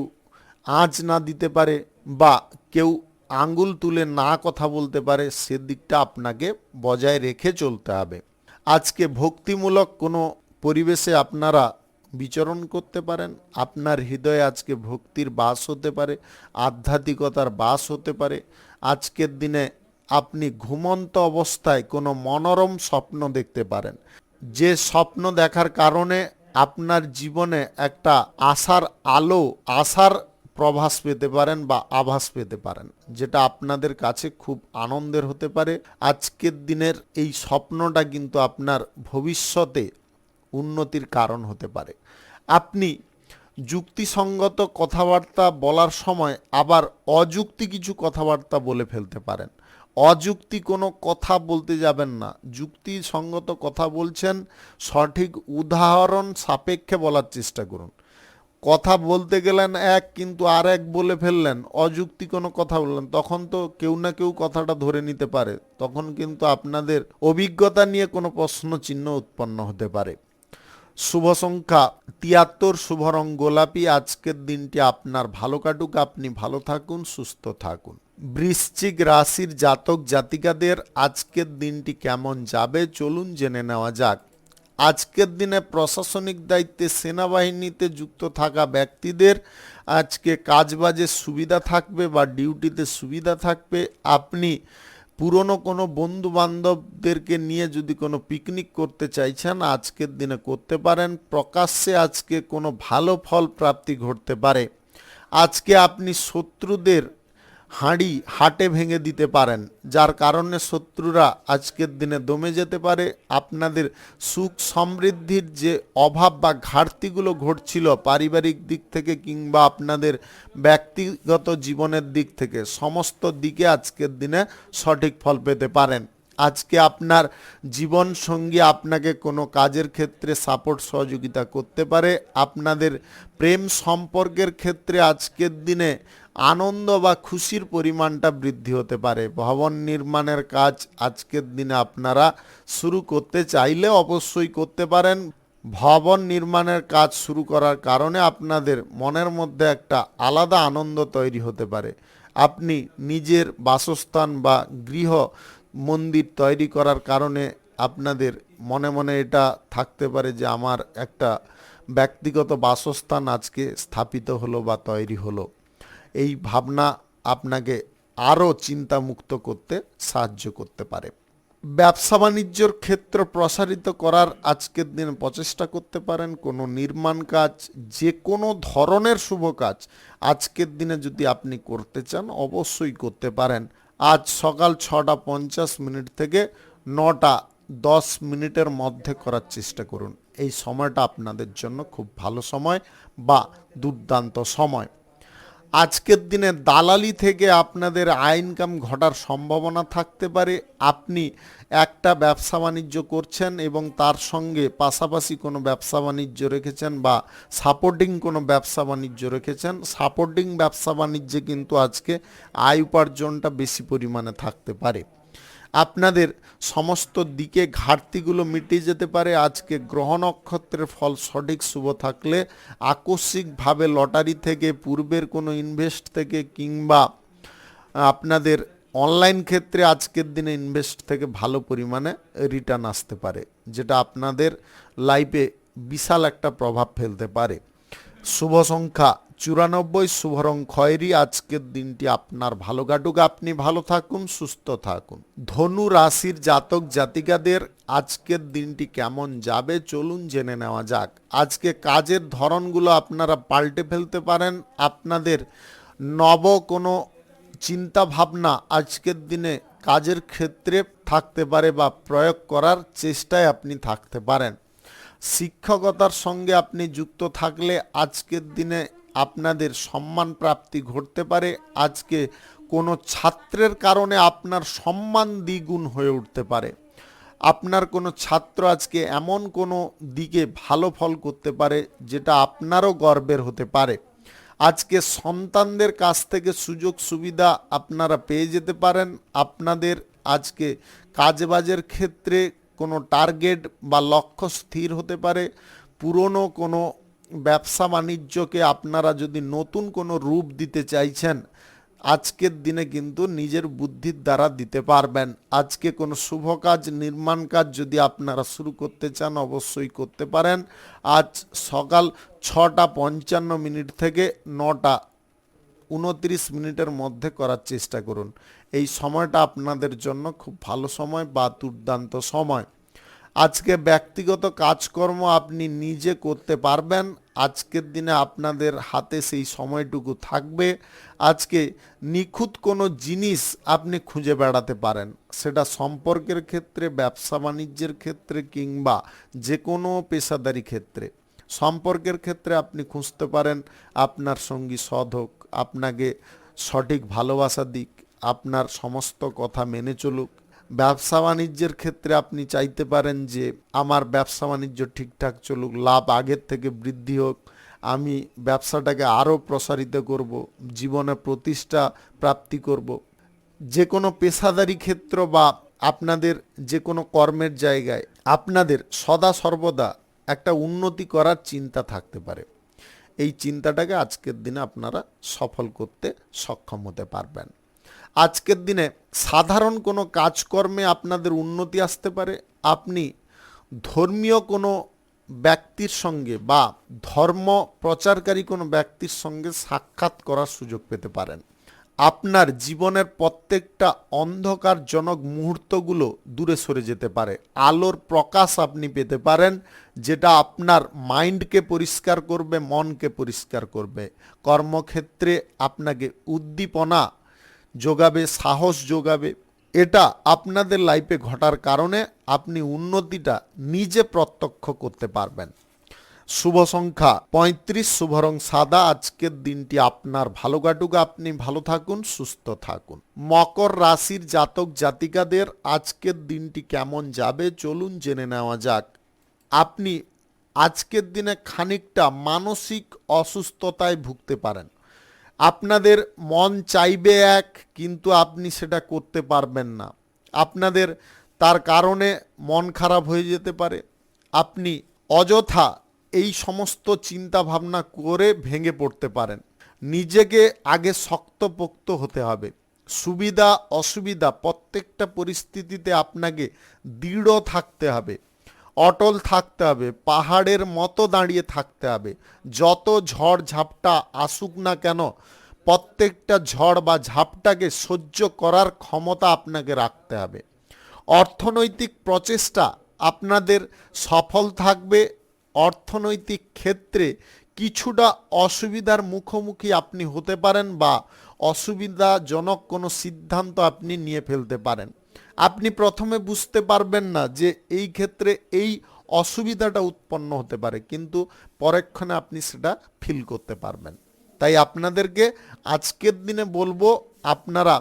আঁচ না দিতে পারে বা কেউ আঙ্গুল তুলে না কথা বলতে পারে। সেদিকটা আপনাকে বজায় রেখে চলতে হবে। আজকে ভক্তিমূলক কোনো পরিবেশে আপনারা বিচরণ করতে পারেন। আপনার হৃদয়ে আজকে ভক্তির বাস হতে পারে, আধ্যাত্মিকতার বাস হতে পারে। আজকের দিনে আপনি ঘুমন্ত অবস্থায় কোনো মনোরম স্বপ্ন দেখতে পারেন, যে স্বপ্ন দেখার কারণে আপনার জীবনে একটা আশার আলো, আশার প্রভাস পেতে পারেন বা আভাস পেতে পারেন, যেটা আপনাদের কাছে খুব আনন্দের হতে পারে। আজকের দিনের এই স্বপ্নটা কিন্তু আপনার ভবিষ্যতে উন্নতির কারণ হতে পারে। আপনি যুক্তিসঙ্গত কথাবার্তা বলার সময় আবার অযুক্তি কিছু কথাবার্তা বলে ফেলতে পারেন। অযুক্তি কোনো কথা বলতে যাবেন না। যুক্তিসঙ্গত কথা বলছেন, সঠিক উদাহরণ সাপেক্ষে বলার চেষ্টা করুন। কথা বলতে গেলেন এক, কিন্তু আর এক বলে ফেললেন, অযুক্তি কোনো কথা বললেন, তখন তো কেউ না কেউ কথাটা ধরে নিতে পারে। তখন কিন্তু আপনাদের অভিজ্ঞতা নিয়ে কোনো প্রশ্ন চিহ্ন উৎপন্ন হতে পারে। শুভ সংখ্যা 73, শুভ রং গোলাপি। আজকের দিনটি আপনার ভালো কাটুক, আপনি ভালো থাকুন, সুস্থ থাকুন। বৃশ্চিক রাশির জাতক জাতিকাদের আজকের দিনটি কেমন যাবে চলুন জেনে নেওয়া যাক। আজকের দিনে প্রশাসনিক দায়িত্বে সেনাবাহিনীতে যুক্ত থাকা ব্যক্তিদের আজকে কাজবাজে সুবিধা থাকবে বা ডিউটিতে সুবিধা থাকবে। আপনি পুরনো কোনো বন্ধু বান্ধবদেরকে নিয়ে যদি কোনো পিকনিক করতে চাইছেন, আজকের দিনে করতে পারেন। প্রকাশ্যে আজকে কোনো ভালো ফল প্রাপ্তি ঘটতে পারে। আজকে আপনি শত্রুদের হাঁড়ি হাটে ভেঙে দিতে পারেন, যার কারণে শত্রুরা আজকের দিনে দমে যেতে পারে। আপনাদের সুখ সমৃদ্ধির যে অভাব বা ঘাটতিগুলো ঘটছিল পারিবারিক দিক থেকে কিংবা আপনাদের ব্যক্তিগত জীবনের দিক থেকে, সমস্ত দিকে আজকের দিনে সঠিক ফল পেতে পারেন। আজকে আপনার জীবন সঙ্গী আপনাকে কোনো কাজের ক্ষেত্রে সাপোর্ট সহযোগিতা করতে পারে। আপনাদের প্রেম সম্পর্কের ক্ষেত্রে আজকের দিনে আনন্দ বা খুশির পরিমাণটা বৃদ্ধি হতে পারে। ভবন নির্মাণের কাজ আজকের দিনে আপনারা শুরু করতে চাইলে অবশ্যই করতে পারেন। ভবন নির্মাণের কাজ শুরু করার কারণে আপনাদের মনের মধ্যে একটা আলাদা আনন্দ তৈরি হতে পারে। আপনি নিজের বাসস্থান বা গৃহ মন্দির তৈরি করার কারণে আপনাদের মনে মনে এটা থাকতে পারে যে আমার একটা ব্যক্তিগত বাসস্থান আজকে স্থাপিত হলো বা তৈরি হলো। এই ভাবনা আপনাকে আরও চিন্তামুক্ত করতে সাহায্য করতে পারে। ব্যবসা বাণিজ্যর ক্ষেত্র প্রসারিত করার আজকের দিনে প্রচেষ্টা করতে পারেন। কোনো নির্মাণ কাজ, যে কোনো ধরনের শুভ কাজ আজকের দিনে যদি আপনি করতে চান অবশ্যই করতে পারেন। আজ সকাল 6:50 থেকে 9টা 10 মিনিটের মধ্যে করার চেষ্টা করুন। এই সময়টা আপনাদের জন্য খুব ভালো সময় বা দুর্দান্ত সময়। আজকের দিনে দালালি থেকে আপনাদের আয় ইনকাম ঘটার সম্ভাবনা থাকতে পারে। আপনি একটা ব্যবসা বাণিজ্য করছেন এবং তার সঙ্গে পাশাপাশি কোনো ব্যবসা বাণিজ্য রেখেছেন বা সাপোর্টিং কোনো ব্যবসা বাণিজ্য রেখেছেন। সাপোর্টিং ব্যবসা বাণিজ্যে কিন্তু আজকে আয় উপার্জনটা বেশি পরিমাণে থাকতে পারে। আপনাদের সমস্ত দিকে ঘাটতিগুলো মিটে যেতে পারে। আজকে গ্রহ নক্ষত্রের ফল সঠিক শুভ থাকলে আকস্মিকভাবে লটারি থেকে, পূর্বের কোনো ইনভেস্ট থেকে কিংবা আপনাদের অনলাইন ক্ষেত্রে আজকের দিনে ইনভেস্ট থেকে ভালো পরিমাণে রিটার্ন আসতে পারে, যেটা আপনাদের লাইফে বিশাল একটা প্রভাব ফেলতে পারে। শুভ সংখ্যা 94, শুভ রং খয়েরি। আজকের দিনটি আপনার ভালো কাটুক, আপনি ভালো থাকুন, সুস্থ থাকুন। ধনু রাশির জাতক জাতিকাদের আজকের দিনটি কেমন যাবে চলুন জেনে নেওয়া যাক। আজকে কাজের ধরনগুলো আপনারা পাল্টে ফেলতে পারেন। আপনাদের নব কোনো চিন্তা ভাবনা আজকের দিনে কাজের ক্ষেত্রে থাকতে পারে বা প্রয়োগ করার চেষ্টায় আপনি থাকতে পারেন। শিক্ষকতার সঙ্গে আপনি যুক্ত থাকলে আজকের দিনে আপনাদের সম্মান প্রাপ্তি ঘটতে পারে। আজকে কোনো ছাত্রের কারণে আপনার সম্মান দ্বিগুণ হয়ে উঠতে পারে। আপনার কোনো ছাত্র আজকে এমন কোনো দিকে ভালো ফল করতে পারে যেটা আপনারও গর্বের হতে পারে। আজকে সন্তানদের কাছ থেকে সুযোগ সুবিধা আপনারা পেয়ে যেতে পারেন। আপনাদের আজকে কাজবাজের ক্ষেত্রে কোনো টার্গেট বা লক্ষ্য স্থির হতে পারে। পুরনো কোনো ব্যবসা বাণিজ্যকে আপনারা যদি নতুন কোনো রূপ দিতে চাইছেন, আজকের দিনে কিন্তু নিজের বুদ্ধির দ্বারা দিতে পারবেন। আজকে কোনো শুভ কাজ, নির্মাণ কাজ যদি আপনারা শুরু করতে চান অবশ্যই করতে পারেন। আজ সকাল 6:55 থেকে 9:29 মধ্যে করার চেষ্টা করুন। এই সময়টা আপনাদের জন্য খুব ভালো সময় বা দুর্দান্ত সময়। আজকে ব্যক্তিগত কাজকর্ম আপনি নিজে করতে পারবেন। আজকের দিনে আপনাদের হাতে সেই সময়টুকু থাকবে। আজকে নিখুঁত কোনো জিনিস আপনি খুঁজে বেড়াতে পারেন, সেটা সম্পর্কের ক্ষেত্রে, ব্যবসা বাণিজ্যের ক্ষেত্রে কিংবা যে কোনো পেশাদারি ক্ষেত্রে। সম্পর্কের ক্ষেত্রে আপনি খুঁজতে পারেন আপনার সঙ্গী সৎ হোক, আপনাকে সঠিক ভালোবাসা দিক, আপনার সমস্ত কথা মেনে চলুক। ব্যবসা বাণিজ্যের ক্ষেত্রে আপনি চাইতে পারেন যে আমার ব্যবসা বাণিজ্য ঠিকঠাক চলুক, লাভ আগের থেকে বৃদ্ধি হোক, আমি ব্যবসাটাকে আরও প্রসারিত করব, জীবনে প্রতিষ্ঠা প্রাপ্তি করব। যে কোনো পেশাদারি ক্ষেত্র বা আপনাদের যে কোনো কর্মের জায়গায় আপনাদের সদা সর্বদা একটা উন্নতি করার চিন্তা থাকতে পারে। এই চিন্তাটাকে আজকের দিনে আপনারা সফল করতে সক্ষম হতে পারবেন। আজকের দিনে সাধারণ কোনো কাজকর্মে আপনাদের উন্নতি আসতে পারে। আপনি ধর্মীয় কোনো ব্যক্তির সঙ্গে বা ধর্ম প্রচারকারী কোনো ব্যক্তির সঙ্গে সাক্ষাৎ করার সুযোগ পেতে পারেন। আপনার জীবনের প্রত্যেকটা অন্ধকারজনক মুহূর্তগুলো দূরে সরে যেতে পারে। আলোর প্রকাশ আপনি পেতে পারেন, যেটা আপনার মাইন্ডকে পরিষ্কার করবে, মনকে পরিষ্কার করবে। কর্মক্ষেত্রে আপনাকে উদ্দীপনা যোগাবে, সাহস যোগাবে। এটা আপনাদের লাইফে ঘটার কারণে আপনি উন্নতিটা নিজে প্রত্যক্ষ করতে পারবেন। শুভ সংখ্যা 35, শুভ রং সাদা। আজকের দিনটি আপনার ভালো কাটুক, আপনি ভালো থাকুন, সুস্থ থাকুন। মকর রাশির জাতক জাতিকাদের আজকের দিনটি কেমন যাবে চলুন জেনে নেওয়া যাক। আপনি আজকের দিনে খানিকটা মানসিক অসুস্থতায় ভুগতে পারেন। আপনাদের মন চাইবে এক, কিন্তু আপনি সেটা করতে পারবেন না। আপনাদের তার কারণে মন খারাপ হয়ে যেতে পারে। আপনি অযথা এই সমস্ত চিন্তা ভাবনা করে ভেঙে পড়তে পারেন। নিজেকে আগে শক্তপোক্ত হতে হবে। সুবিধা অসুবিধা প্রত্যেকটা পরিস্থিতিতে আপনাকে দৃঢ় থাকতে হবে, অটল থাকতে হবে, পাহাড়ের মতো দাঁড়িয়ে থাকতে হবে। যত ঝড় ঝাপটা আসুক না কেন, প্রত্যেকটা ঝড় বা ঝাপটাকে সহ্য করার ক্ষমতা আপনাকে রাখতে হবে। অর্থনৈতিক প্রচেষ্টা আপনাদের সফল থাকবে। অর্থনৈতিক ক্ষেত্রে কিছুটা অসুবিধার মুখোমুখি আপনি হতে পারেন বা অসুবিধাজনক কোনো সিদ্ধান্ত আপনি নিয়ে ফেলতে পারেন। আপনি প্রথমে বুঝতে পারবেন না যে এই ক্ষেত্রে এই অসুবিধাটা উৎপন্ন হতে পারে, কিন্তু পরক্ষণে আপনি সেটা ফিল করতে পারবেন। তাই আপনাদেরকে আজকের দিনে বলবো, আপনারা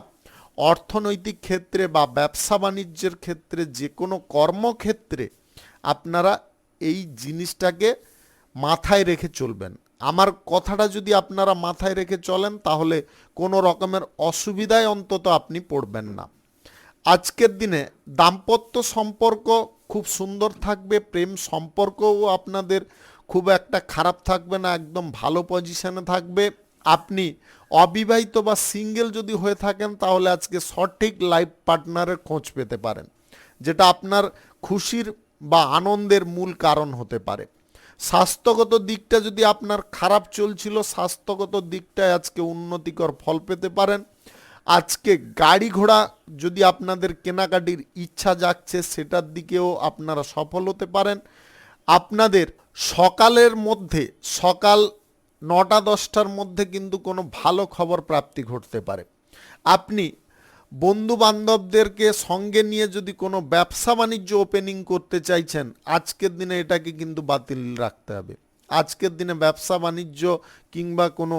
অর্থনৈতিক ক্ষেত্রে বা ব্যবসা বাণিজ্যের ক্ষেত্রে, যে কোনো কর্মক্ষেত্রে আপনারা এই জিনিসটাকে মাথায় রেখে চলবেন। আমার কথাটা যদি আপনারা মাথায় রেখে চলেন, তাহলে কোনো রকমের অসুবিধায় অন্তত আপনি পড়বেন না। আজকের দিনে দাম্পত্য সম্পর্ক খুব সুন্দর থাকবে, প্রেম সম্পর্কও আপনাদের খুব একটা খারাপ থাকবে না, একদম ভালো পজিশনে থাকবে। আপনি অবিবাহিত বা সিঙ্গেল যদি হয়ে থাকেন, তাহলে আজকে সঠিক লাইফ পার্টনারের খোঁজ পেতে পারেন, যেটা আপনার খুশির বা আনন্দের মূল কারণ হতে পারে। স্বাস্থ্যগত দিকটা যদি আপনার খারাপ চলছিল, স্বাস্থ্যগত দিকটায় আজকে উন্নতিকর ফল পেতে পারেন। আজকে গাড়ি ঘোড়া যদি আপনাদের কেনাকাটির ইচ্ছা জাগছে, সেটার দিকেও আপনারা সফল হতে পারেন। আপনাদের সকালের মধ্যে, সকাল 9টা-10টার মধ্যে কিন্তু কোনো ভালো খবর প্রাপ্তি ঘটতে পারে। আপনি বন্ধু বান্ধবদেরকে সঙ্গে নিয়ে যদি কোনো ব্যবসা বাণিজ্য ওপেনিং করতে চাইছেন, আজকের দিনে এটাকে কিন্তু বাতিল রাখতে হবে। আজকের দিনে ব্যবসা বাণিজ্য কিংবা কোনো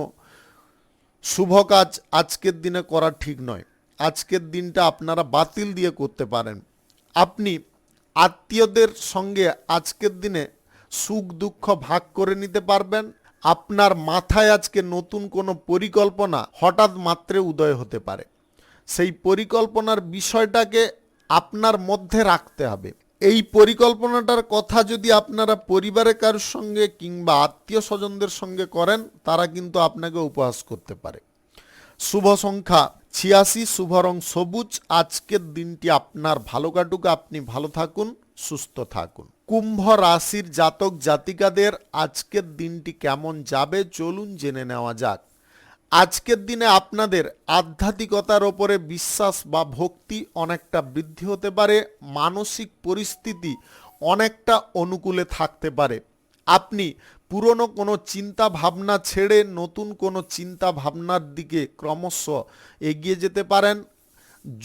শুভ কাজ আজকের দিনে করা ঠিক নয়। আজকের দিনটা আপনারা বাতিল দিয়ে করতে পারেন। আপনি আত্মীয়দের সঙ্গে আজকের দিনে সুখ দুঃখ ভাগ করে নিতে পারবেন। আপনার মাথায় আজকে নতুন কোনো পরিকল্পনা হঠাৎ মাত্রে উদয় হতে পারে। সেই পরিকল্পনার বিষয়টাকে আপনার মধ্যে রাখতে হবে। এই পরিকল্পনাটার কথা যদি আপনারা পরিবারের কারোর সঙ্গে কিংবা আত্মীয় স্বজনদের সঙ্গে করেন, তারা কিন্তু আপনাকে উপহাস করতে পারে। শুভ সংখ্যা 86, শুভ রং সবুজ। আজকের দিনটি আপনার ভালো কাটুক, আপনি ভালো থাকুন, সুস্থ থাকুন। কুম্ভ রাশির জাতক জাতিকাদের আজকের দিনটি কেমন যাবে চলুন জেনে নেওয়া যাক। আজকের দিনে আপনাদের আধ্যাত্মিকতার ওপরে বিশ্বাস বা ভক্তি অনেকটা বৃদ্ধি হতে পারে। মানসিক পরিস্থিতি অনেকটা অনুকূলে থাকতে পারে। আপনি পুরনো কোনো চিন্তা ভাবনা ছেড়ে নতুন কোনো চিন্তা ভাবনার দিকে ক্রমশ এগিয়ে যেতে পারেন।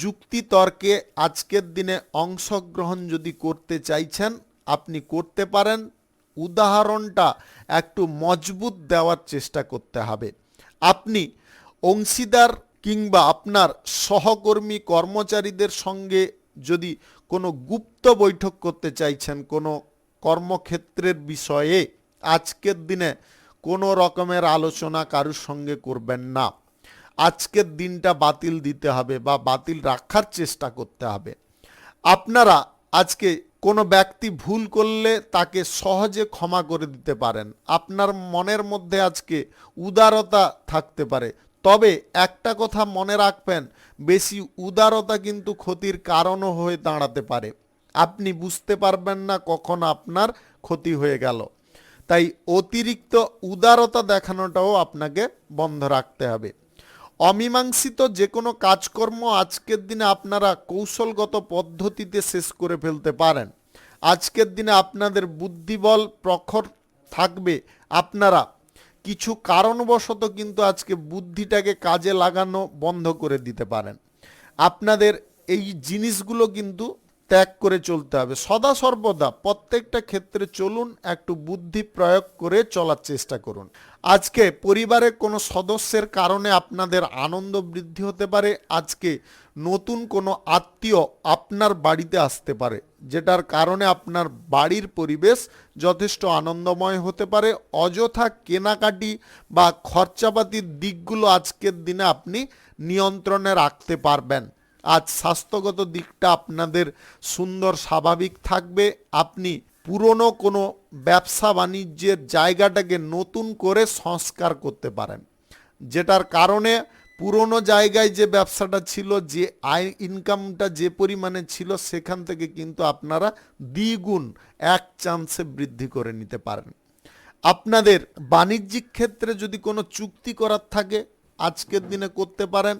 যুক্তি তর্কে আজকের দিনে অংশগ্রহণ যদি করতে চাইছেন, আপনি করতে পারেন। উদাহরণটা একটু মজবুত দেওয়ার চেষ্টা করতে হবে। আপনি অংশীদার কিংবা আপনার সহকর্মী কর্মচারীদের সঙ্গে যদি কোনো গুপ্ত বৈঠক করতে চাইছেন কোনো কর্মক্ষেত্রের বিষয়ে, আজকের দিনে কোনো রকমের আলোচনা কারুর সঙ্গে করবেন না। আজকের দিনটা বাতিল দিতে হবে বা বাতিল রাখার চেষ্টা করতে হবে। আপনারা আজকে কোনো ব্যক্তি ভুল করলে তাকে সহজে ক্ষমা করে দিতে পারেন। আপনার মনের মধ্যে আজকে উদারতা থাকতে পারে। তবে একটা কথা মনে রাখবেন, বেশি উদারতা কিন্তু ক্ষতির কারণও হয়ে দাঁড়াতে পারে। আপনি বুঝতে পারবেন না কখন আপনার ক্ষতি হয়ে গেল। তাই অতিরিক্ত উদারতা দেখানোটাও আপনাকে বন্ধ রাখতে হবে। অমীমাংসিত যে কোনো কাজকর্ম আজকের দিনে আপনারা কৌশলগত পদ্ধতিতে শেষ করে ফেলতে পারেন। আজকের দিনে আপনাদের বুদ্ধিবল প্রখর থাকবে। আপনারা কিছু কারণবশত কিন্তু আজকে বুদ্ধিটাকে কাজে লাগানো বন্ধ করে দিতে পারেন। আপনাদের এই জিনিসগুলো কিন্তু ত্যাগ করে চলতে হবে। সদা সর্বদা প্রত্যেকটা ক্ষেত্রে চলুন, একটু বুদ্ধি প্রয়োগ করে চলার চেষ্টা করুন। আজকে পরিবারের কোনো সদস্যের কারণে আপনাদের আনন্দ বৃদ্ধি হতে পারে। আজকে নতুন কোনো আত্মীয় আপনার বাড়িতে আসতে পারে, যেটার কারণে আপনার বাড়ির পরিবেশ যথেষ্ট আনন্দময় হতে পারে। অযথা কেনাকাটি বা খরচাপাতির দিকগুলো আজকের দিনে আপনি নিয়ন্ত্রণে রাখতে পারবেন। আজ স্বাস্থ্যগত দিকটা আপনাদের সুন্দর স্বাভাবিক থাকবে। আপনি পুরনো কোনো ব্যবসা বাণিজ্যের জায়গাটাকে নতুন করে সংস্কার করতে পারেন, যেটার কারণে পুরনো জায়গায় যে ব্যবসাটা ছিল, যে আয় ইনকামটা যে পরিমাণে ছিল, সেখান থেকে কিন্তু আপনারা দ্বিগুণ এক চান্সে বৃদ্ধি করে নিতে পারেন। আপনাদের বাণিজ্যিক ক্ষেত্রে যদি কোনো চুক্তি করার থাকে, আজকের দিনে করতে পারেন।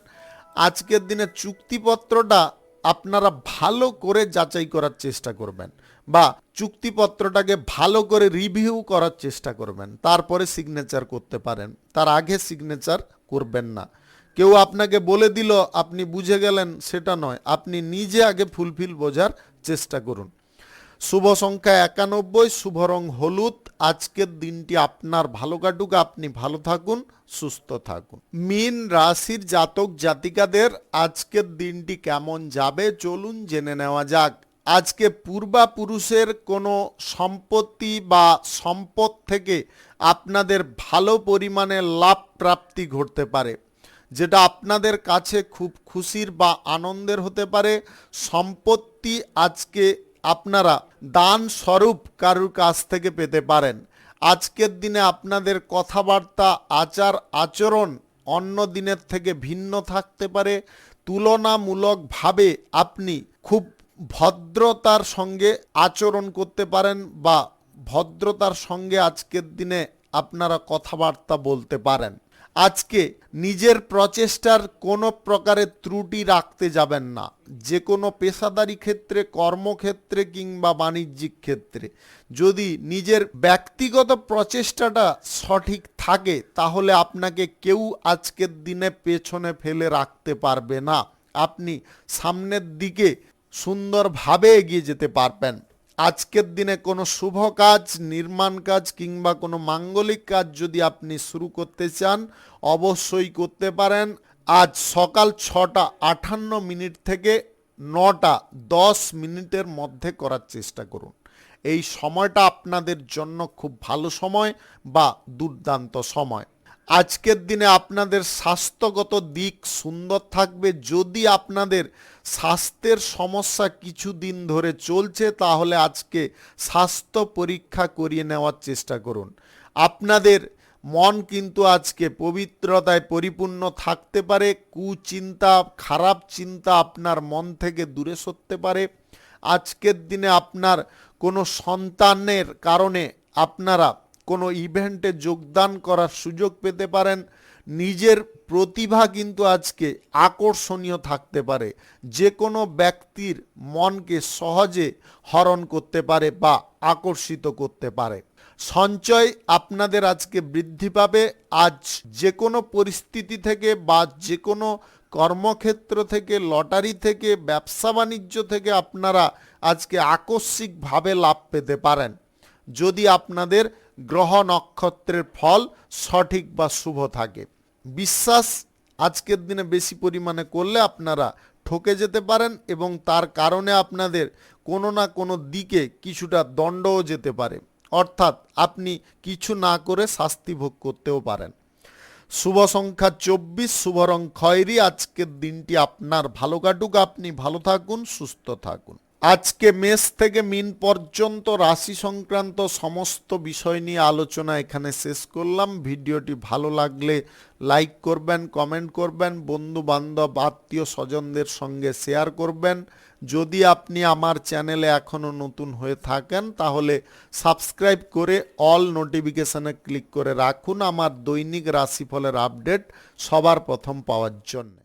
আজকের দিনে চুক্তিপত্রটা আপনারা ভালো করে যাচাই করার চেষ্টা করবেন বা চুক্তিপত্রটাকে ভালো করে রিভিউ করার চেষ্টা করবেন, তারপরে সিগনেচার করতে পারেন। তার আগে সিগনেচার করবেন না। কেউ আপনাকে বলে দিল আপনি বুঝে গেলেন সেটা নয়, আপনি নিজে আগে ফুলফিল বোঝার চেষ্টা করুন। শুভ সংখ্যা 91, শুভ রং হলুদ। আজকের দিনটি আপনার ভালো কাটুক, আপনি ভালো থাকুন, সুস্থ থাকুন। মীন রাশির জাতক জাতিকাদের আজকের দিনটি কেমন যাবে চলুন জেনে নেওয়া যাক। আজকে পূর্বাপুরুষের কোনো সম্পত্তি বা সম্পদ থেকে আপনাদের ভালো পরিমাণে লাভ প্রাপ্তি ঘটতে পারে, যেটা আপনাদের কাছে খুব খুশির বা আনন্দের হতে পারে। সম্পত্তি আজকে আপনারা দান স্বরূপ কারুর কাছ থেকে পেতে পারেন। আজকের দিনে আপনাদের কথাবার্তা আচার আচরণ অন্য দিনের থেকে ভিন্ন থাকতে পারে। তুলনামূলকভাবে আপনি খুব ভদ্রতার সঙ্গে আচরণ করতে পারেন বা ভদ্রতার সঙ্গে আজকের দিনে আপনারা কথাবার্তা বলতে পারেন। আজকে নিজের প্রচেষ্টার কোনো প্রকারের ত্রুটি রাখতে যাবেন না। যে কোনো পেশাদারি ক্ষেত্রে, কর্মক্ষেত্রে কিংবা বাণিজ্যিক ক্ষেত্রে যদি নিজের ব্যক্তিগত প্রচেষ্টাটা সঠিক থাকে তাহলে আপনাকে কেউ আজকের দিনে পেছনে ফেলে রাখতে পারবে না। আপনি সামনের দিকে সুন্দরভাবে এগিয়ে যেতে পারবেন। আজকের দিনে কোনো শুভ কাজ, নির্মাণ কাজ কিংবা কোনো মাঙ্গলিক কাজ যদি আপনি শুরু করতে চান অবশ্যই করতে পারেন। আজ সকাল 6:58 থেকে 9:10 মধ্যে করার চেষ্টা করুন। এই সময়টা আপনাদের জন্য খুব ভালো সময় বা দুর্দান্ত সময়। আজকের দিনে আপনাদের স্বাস্থ্যগত দিক সুন্দর থাকবে। যদি আপনাদের স্বাস্থ্যের সমস্যা কিছুদিন ধরে চলছে তাহলে আজকে স্বাস্থ্য পরীক্ষা করিয়ে নেওয়ার চেষ্টা করুন। আপনাদের মন কিন্তু আজকে পবিত্রতায় পরিপূর্ণ থাকতে পারে। কুচিন্তা, খারাপ চিন্তা আপনার মন থেকে দূরে সরতে পারে। আজকের দিনে আপনার কোনো সন্তানের কারণে আপনারা কোনো ইভেন্টে যোগদান করার সুযোগ পেতে পারেন। নিজের প্রতিভা কিন্তু আজকে আকর্ষণীয় থাকতে পারে, যে কোনো ব্যক্তির মনকে সহজে হরণ করতে পারে বা আকর্ষিত করতে পারে। সঞ্চয় আপনাদের আজকে বৃদ্ধি পাবে। আজ যে কোনো পরিস্থিতি থেকে বা যে কোনো কর্মক্ষেত্র থেকে, লটারি থেকে, ব্যবসা বাণিজ্য থেকে আপনারা আজকে আকস্মিকভাবে লাভ পেতে পারেন, যদি আপনাদের গ্রহ নক্ষত্রের ফল সঠিক বা শুভ থাকে। বিশ্বাস আজকের দিনে বেশি পরিমাণে করলে আপনারা ঠকে যেতে পারেন এবং তার কারণে আপনাদের কোনো না কোনো দিকে কিছুটা দণ্ডও যেতে পারে, অর্থাৎ আপনি কিছু না করে শাস্তি ভোগ করতেও পারেন। শুভ সংখ্যা 24, শুভ রং খয়েরি। আজকের দিনটি আপনার ভালো কাটুক, আপনি ভালো থাকুন, সুস্থ থাকুন। আজকে মেষ থেকে মীন পর্যন্ত রাশি সংক্রান্ত সমস্ত বিষয় নিয়ে আলোচনা এখানে শেষ করলাম। ভিডিওটি ভালো লাগলে লাইক করবেন, কমেন্ট করবেন, বন্ধু বান্ধব আত্মীয় স্বজনদের সঙ্গে শেয়ার করবেন। যদি আপনি আমার চ্যানেলে এখনও নতুন হয়ে থাকেন তাহলে সাবস্ক্রাইব করে অল নোটিফিকেশনে ক্লিক করে রাখুন আমার দৈনিক রাশিফলের আপডেট সবার প্রথম পাওয়ার জন্য।